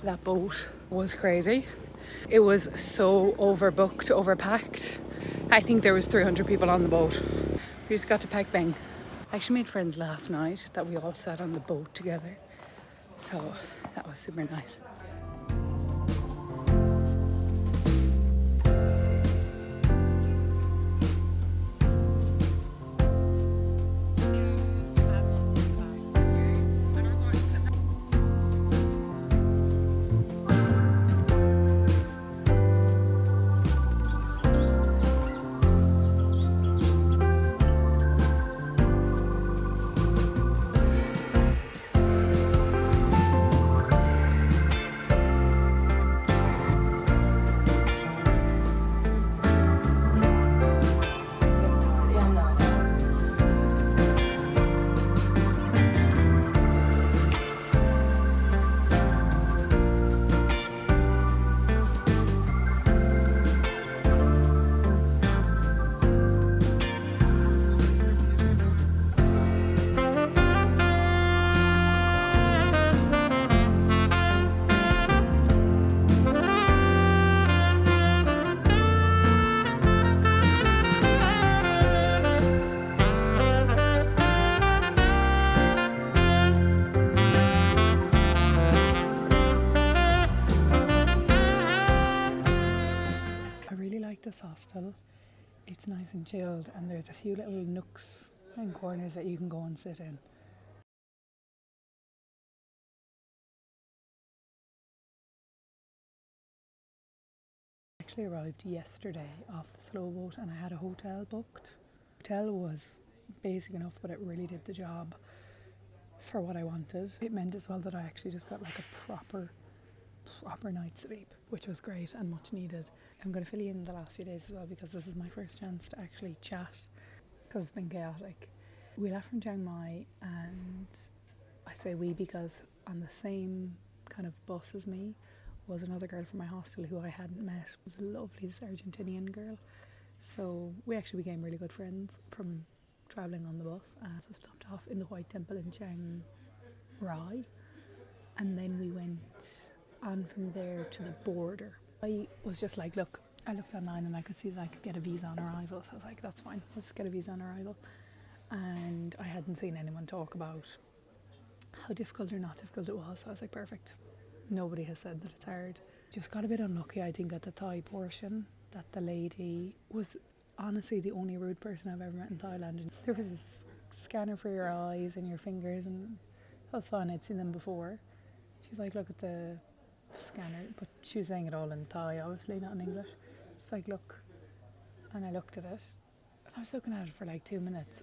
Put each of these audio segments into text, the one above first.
That boat was crazy. It was so overbooked, overpacked. I think there was 300 people on the boat. We just got to Peck Beng. I actually made friends last night that we all sat on the boat together. So that was super nice. I really like this hostel. It's nice and chilled, and there's a few little nooks and corners that you can go and sit in. I actually arrived yesterday off the slow boat and I had a hotel booked. The hotel was basic enough, but it really did the job for what I wanted. It meant as well that I actually just got like a proper night's sleep, which was great and much needed. I'm going to fill you in the last few days as well because this is my first chance to actually chat because it's been chaotic. We left from Chiang Mai, and I say we because on the same kind of bus as me was another girl from my hostel who I hadn't met. It was a lovely Argentinian girl. So we actually became really good friends from travelling on the bus. So stopped off in the White Temple in Chiang Rai, and then we went on from there to the border. I was just like, look, I looked online and I could see that I could get a visa on arrival. So I was like, that's fine, I'll just get a visa on arrival. And I hadn't seen anyone talk about how difficult or not difficult it was. So I was like, perfect. Nobody has said that it's hard. Just got a bit unlucky, I think, at the Thai portion, that the lady was honestly the only rude person I've ever met in Thailand. And there was a scanner for your eyes and your fingers, and that was fun. I'd seen them before. She was like, look at the scanner, but she was saying it all in Thai, obviously, not in English. She's like, look. And I looked at it, and I was looking at it for like 2 minutes.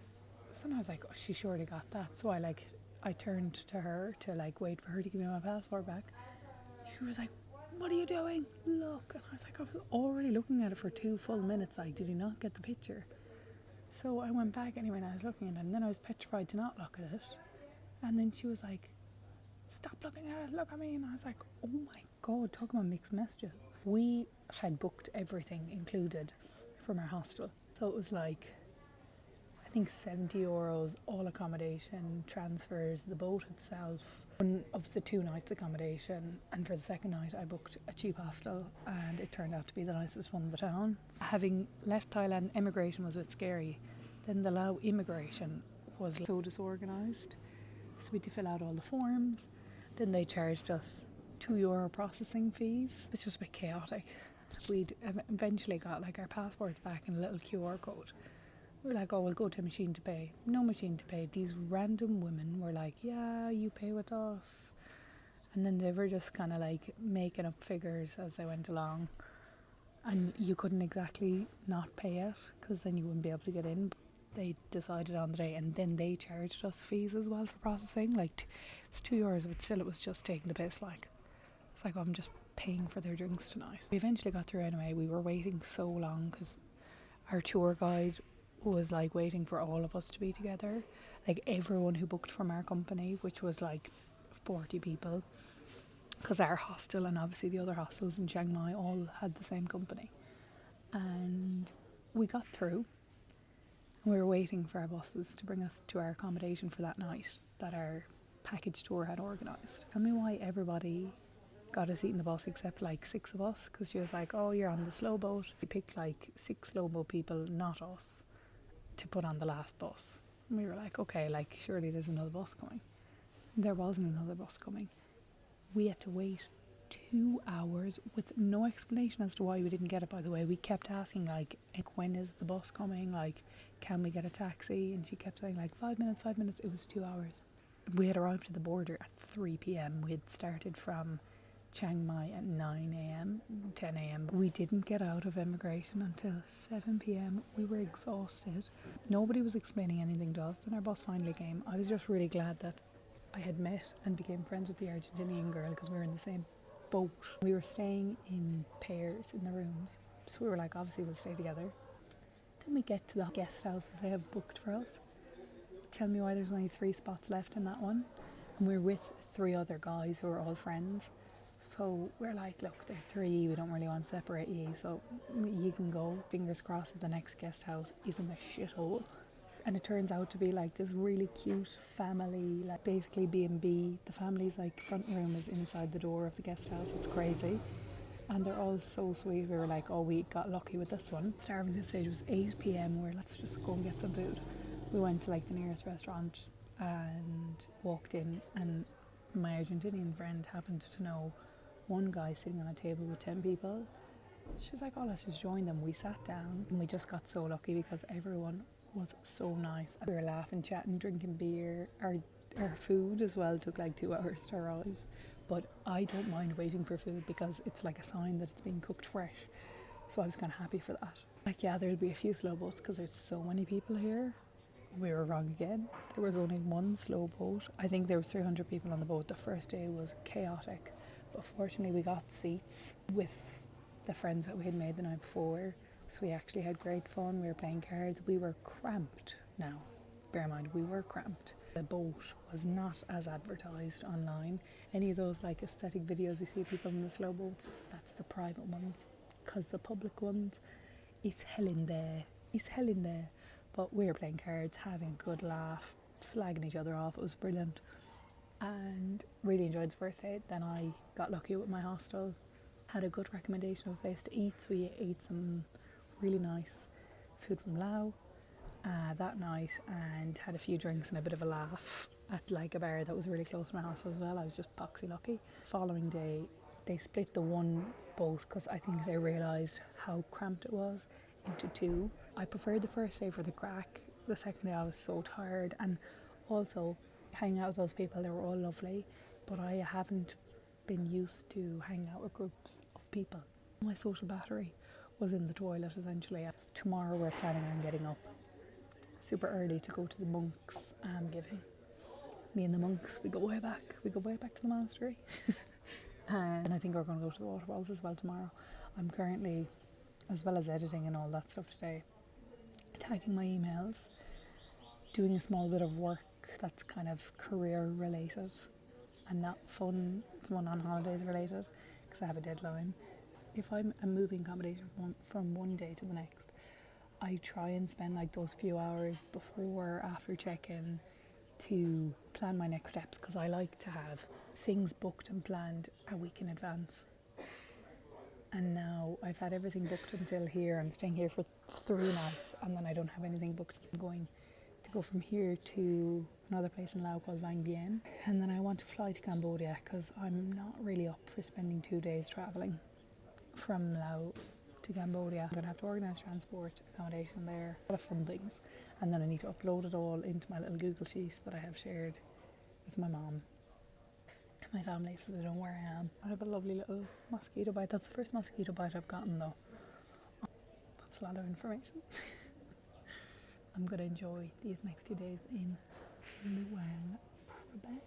So then I was like, oh, she surely got that. So I turned to her to like wait for her to give me my passport back. She was like, what are you doing? Look. And I was like, I was already looking at it for 2 full minutes. Like, did you not get the picture? So I went back anyway and I was looking at it, and then I was petrified to not look at it. And then she was like, stop looking at it, look at me. And I was like, oh my God, talking about mixed messages. We had booked everything included from our hostel. So it was like, I think €70, all accommodation, transfers, the boat itself, one of the 2 nights accommodation. And for the second night I booked a cheap hostel, and it turned out to be the nicest one in the town. Having left Thailand, immigration was a bit scary. Then the Lao immigration was so disorganised. So we had to fill out all the forms. Then they charged us €2 processing fees. It's just a bit chaotic. We'd eventually got like our passports back and a little QR code. We were like, oh, we'll go to a machine to pay. No machine to pay. These random women were like, yeah, you pay with us. And then they were just kind of like making up figures as they went along. And you couldn't exactly not pay it because then you wouldn't be able to get in. They decided on the day, and then they charged us fees as well for processing. Like, it's €2, but still it was just taking the piss. Like, it's like, oh, I'm just paying for their drinks tonight. We eventually got through anyway. We were waiting so long because our tour guide was like waiting for all of us to be together. Like everyone who booked from our company, which was like 40 people, because our hostel and obviously the other hostels in Chiang Mai all had the same company. And we got through. We were waiting for our buses to bring us to our accommodation for that night that our package tour had organised. Tell me why everybody got a seat in the bus except like 6 of us, because she was like, oh, you're on the slow boat. We picked like 6 slow boat people, not us, to put on the last bus. And we were like, okay, like surely there's another bus coming. There wasn't another bus coming. We had to wait 2 hours with no explanation as to why we didn't get it, by the way. We kept asking, like, when is the bus coming? Like, can we get a taxi? And she kept saying, like, 5 minutes, 5 minutes. It was 2 hours. We had arrived at the border at 3 p.m. We had started from Chiang Mai at 9 a.m, 10 a.m. We didn't get out of immigration until 7 p.m. We were exhausted. Nobody was explaining anything to us. Then our bus finally came. I was just really glad that I had met and became friends with the Argentinian girl, because we were in the same boat. We were staying in pairs in the rooms, so we were like, obviously we'll stay together. Then we get to the guest house that they have booked for us. Tell me why there's only 3 spots left in that one, and we're with 3 other guys who are all friends. So we're like, look, there's 3, we don't really want to separate you, so you can go. Fingers crossed that the next guest house isn't a shithole. And it turns out to be like this really cute family, like basically B&B. The family's like front room is inside the door of the guest house. It's crazy. And they're all so sweet. We were like, oh, we got lucky with this one. Starving this stage, it was 8 p.m. We're let's just go and get some food. We went to like the nearest restaurant and walked in, and my Argentinian friend happened to know one guy sitting on a table with 10 people. She was like, oh, let's just join them. We sat down and we just got so lucky because everyone was so nice. We were laughing, chatting, drinking beer. Our food as well took like 2 hours to arrive, but I don't mind waiting for food because it's like a sign that it's being cooked fresh, so I was kind of happy for that. Like, yeah, there'll be a few slow boats because there's so many people here. We were wrong again. There was only one slow boat. I think there was 300 people on the boat. The first day was chaotic, but fortunately we got seats with the friends that we had made the night before. So we actually had great fun. We were playing cards. We were cramped now. Bear in mind, we were cramped. The boat was not as advertised online. Any of those like aesthetic videos you see people in the slow boats, that's the private ones. Because the public ones, it's hell in there. It's hell in there. But we were playing cards, having a good laugh, slagging each other off. It was brilliant. And really enjoyed the first day. Then I got lucky with my hostel. Had a good recommendation of a place to eat. So we ate some really nice food from Lao that night, and had a few drinks and a bit of a laugh at like a bar that was really close to my house as well. I was just boxy lucky. Following day they split the one boat because I think they realised how cramped it was into 2. I preferred the first day for the crack. The second day I was so tired, and also hanging out with those people, they were all lovely, but I haven't been used to hanging out with groups of people. My social battery was in the toilet essentially. Tomorrow we're planning on getting up super early to go to the monks' giving. Me and the monks, we go way back to the monastery. And I think we're going to go to the waterfalls as well tomorrow. I'm currently, as well as editing and all that stuff today, tagging my emails, doing a small bit of work that's kind of career related and not fun on holidays related, because I have a deadline. If I'm moving accommodation from one day to the next, I try and spend like those few hours before or after check-in to plan my next steps, because I like to have things booked and planned a week in advance. And now I've had everything booked until here. I'm staying here for 3 nights, and then I don't have anything booked. I'm going to go from here to another place in Laos called Vang Bien, and then I want to fly to Cambodia because I'm not really up for spending 2 days travelling from Laos to Cambodia. I'm going to have to organise transport, accommodation there, a lot of fun things, and then I need to upload it all into my little Google sheet that I have shared with my mom and my family so they know where I am. I have a lovely little mosquito bite. That's the first mosquito bite I've gotten though. That's a lot of information. I'm going to enjoy these next 2 days in Luang Prabang.